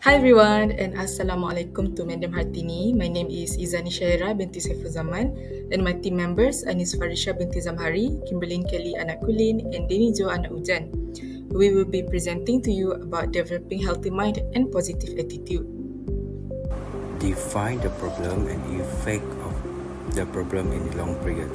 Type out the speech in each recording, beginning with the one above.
Hi everyone and Assalamualaikum to Madam Hartini. My name is Izani Syaira binti Saiful Zaman and my team members Anis Farisha binti Zamhari, Kimberlyn Kelly anak Kulin and Deni Jo anak Ujan. We will be presenting to you about developing healthy mind and positive attitude. Define the problem and effect of the problem in a long period.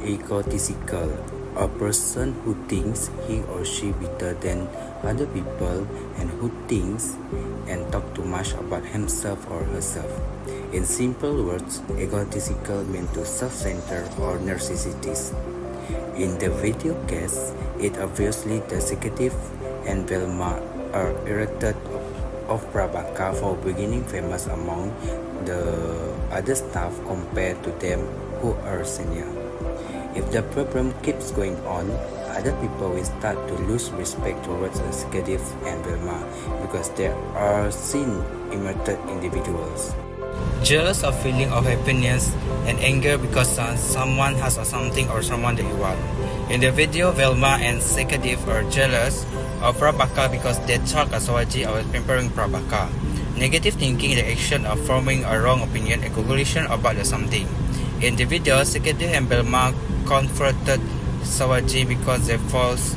Egotistical, a person who thinks he or she better than other people and who thinks and talk too much about himself or herself. In simple words, egotistical means to self-centered or narcissistic. In the video case, it obviously the executive and Velma are erected of Prabhakar for beginning famous among the other staff compared to them who are senior. If the problem keeps going on, other people will start to lose respect towards executive and Velma because they are seen imitated individuals. Jealous of feeling of happiness and anger because someone has something or someone that you want. In the video, Velma and Sekadev are jealous of Prabhakar because they talk as Sawaji about pampering Prabhakar. Negative thinking is the action of forming a wrong opinion and conclusion about the something. In the video, Sekadev and Velma confronted Sawaji because they false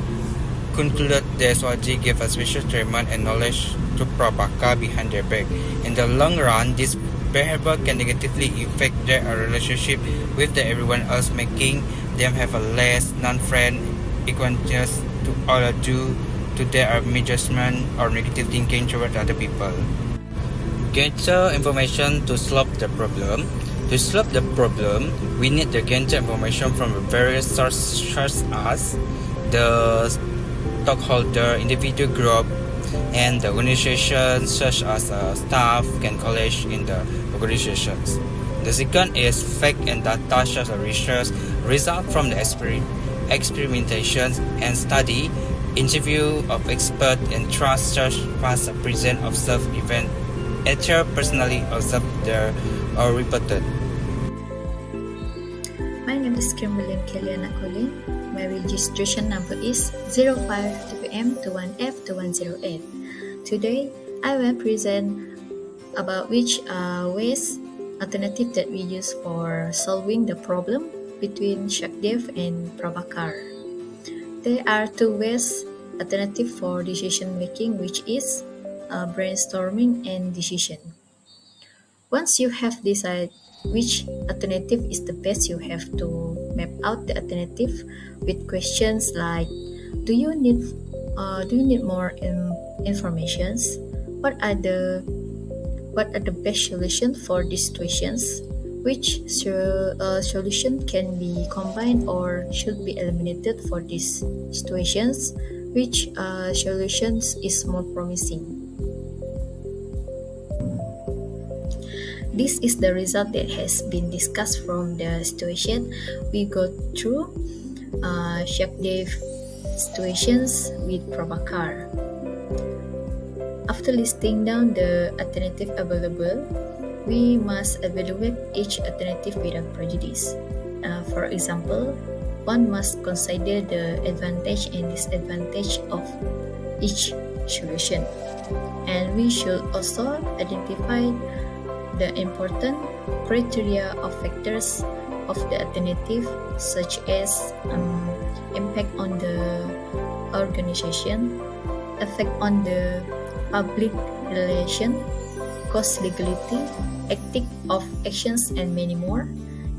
concluded that Sawaji gave a special treatment and knowledge to Prabhakar behind their back. In the long run, this behavior can negatively affect their relationship with everyone else, making them have a less non-friend acquaintance to all due to their misjudgment or negative thinking toward other people. Gather information to solve the problem. To solve the problem, we need to gather information from various sources such as the stockholder, individual group, and the organization such as staff and college in the organizations. The second is fact and data such as research result from the experimentations and study, interview of expert and trust such past present observed event, either personally observed there or reported. My name is Kimberlyn Kelly anak Kulin. My registration number is 05TPM21F2108. Today, I will present about which ways alternative that we use for solving the problem between Shakdev and Prabhakar. There are two ways alternative for decision making, which is brainstorming and decision. Once you have decided which alternative is the best, you have to map out the alternative with questions like, do you need more informations? What are the best solutions for these situations? Which solution can be combined or should be eliminated for these situations? Which solutions is more promising? This is the result that has been discussed from the situation we go through Shakdev situations with Prabhakar. After listing down the alternative available, we must evaluate each alternative without prejudice. For example, one must consider the advantage and disadvantage of each solution. And we should also identify the important criteria of factors of the alternative, such as impact on the organization, effect on the public relation, cost legality, ethic of actions, and many more.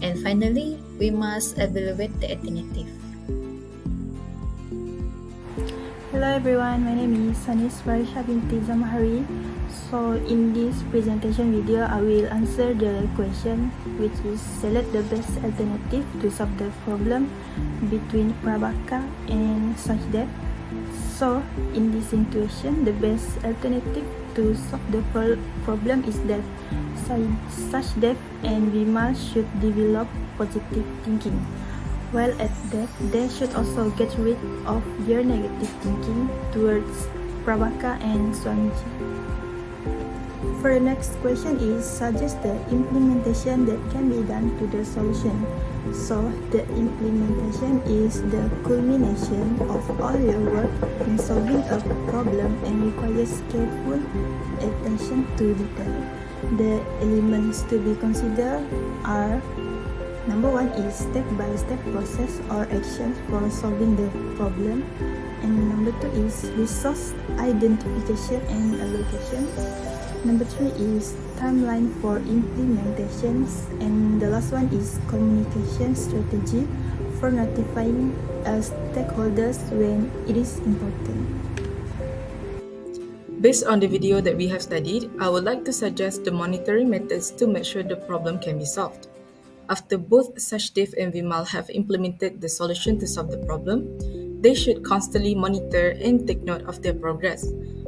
And finally, we must evaluate the alternative. Hello everyone, my name is Anis Farisha binti Zamhari. So in this presentation video, I will answer the question, which is select the best alternative to solve the problem between Prabhakar and Sachdev. So in this situation, the best alternative to solve the problem is that Sachdev and Vimal should develop positive thinking. While at that, they should also get rid of their negative thinking towards Prabhakar and Swamiji. For the next question is suggest the implementation that can be done to the solution. So the implementation is the culmination of all your work in solving a problem and requires careful attention to detail. The elements to be considered are: number 1 is step-by-step process or action for solving the problem. And number 2 is resource identification and allocation. Number 3 is timeline for implementations. And the last one is communication strategy for notifying stakeholders when it is important. Based on the video that we have studied, I would like to suggest the monitoring methods to make sure the problem can be solved. After both Sachdev and Vimal have implemented the solution to solve the problem, they should constantly monitor and take note of their progress.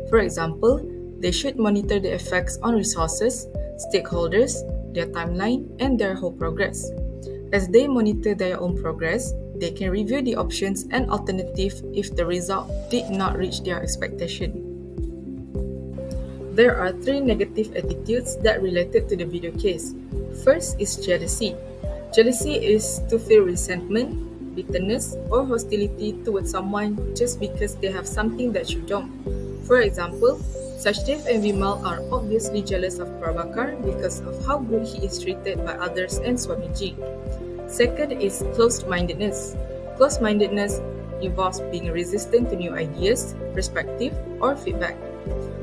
For example, they should monitor the effects on resources, stakeholders, their timeline, and their whole progress. As they monitor their own progress, they can review the options and alternatives if the result did not reach their expectation. There are 3 negative attitudes that related to the video case. First is jealousy. Jealousy is to feel resentment, bitterness, or hostility towards someone just because they have something that you don't. For example, Sachdev and Vimal are obviously jealous of Prabhakar because of how good he is treated by others and Swamiji. Second is closed-mindedness. Closed-mindedness involves being resistant to new ideas, perspective, or feedback.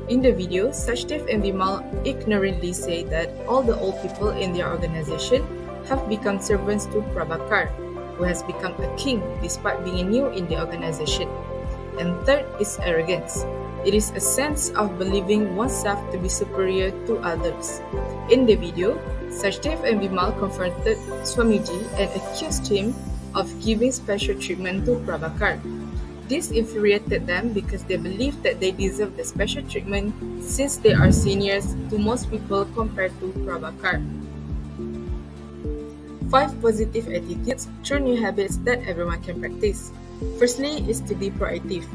In the video, Sachdev and Vimal ignorantly say that all the old people in their organization have become servants to Prabhakar, who has become a king despite being new in the organization. And third is arrogance. It is a sense of believing oneself to be superior to others. In the video, Sachdev and Vimal confronted Swamiji and accused him of giving special treatment to Prabhakar. This infuriated them because they believed that they deserve the special treatment since they are seniors to most people compared to Prabhakar. 5 positive attitudes through new habits that everyone can practice. Firstly is to be proactive.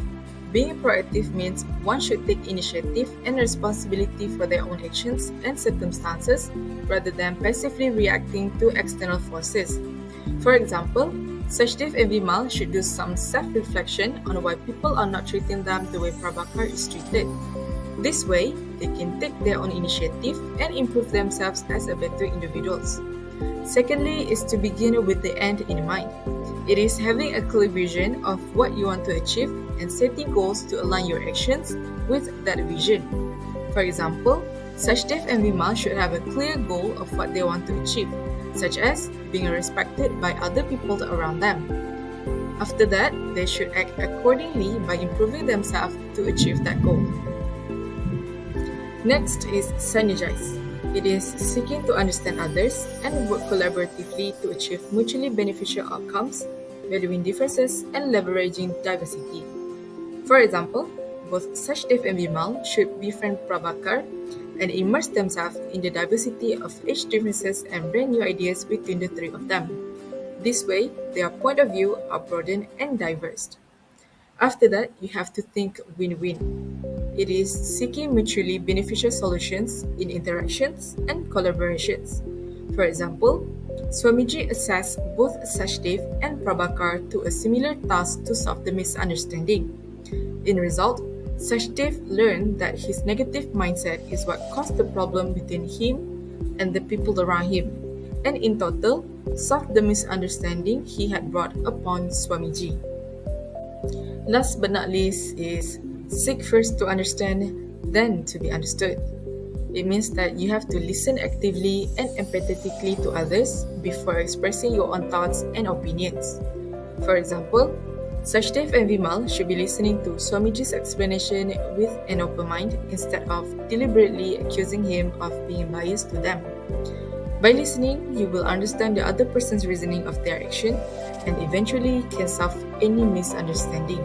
Being proactive means one should take initiative and responsibility for their own actions and circumstances rather than passively reacting to external forces. For example, Sachdev and Vimal should do some self-reflection on why people are not treating them the way Prabhakar is treated. This way, they can take their own initiative and improve themselves as a better individuals. Secondly is to begin with the end in mind. It is having a clear vision of what you want to achieve and setting goals to align your actions with that vision. For example, Sachdev and Vimal should have a clear goal of what they want to achieve, such as being respected by other people around them. After that, they should act accordingly by improving themselves to achieve that goal. Next is synergize. It is seeking to understand others and work collaboratively to achieve mutually beneficial outcomes, valuing differences and leveraging diversity. For example, both Sachdev and Vimal should befriend Prabhakar and immerse themselves in the diversity of age differences and bring new ideas between the 3 of them. This way, their point of view are broadened and diverse. After that, you have to think win-win. It is seeking mutually beneficial solutions in interactions and collaborations. For example, Swamiji assessed both Sachdev and Prabhakar to a similar task to solve the misunderstanding. In result, Sachdev learned that his negative mindset is what caused the problem between him and the people around him, and in total, solved the misunderstanding he had brought upon Swamiji. Last but not least is seek first to understand, then to be understood. It means that you have to listen actively and empathetically to others before expressing your own thoughts and opinions. For example, Sachdev and Vimal should be listening to Swamiji's explanation with an open mind instead of deliberately accusing him of being biased to them. By listening, you will understand the other person's reasoning of their action and eventually can solve any misunderstanding.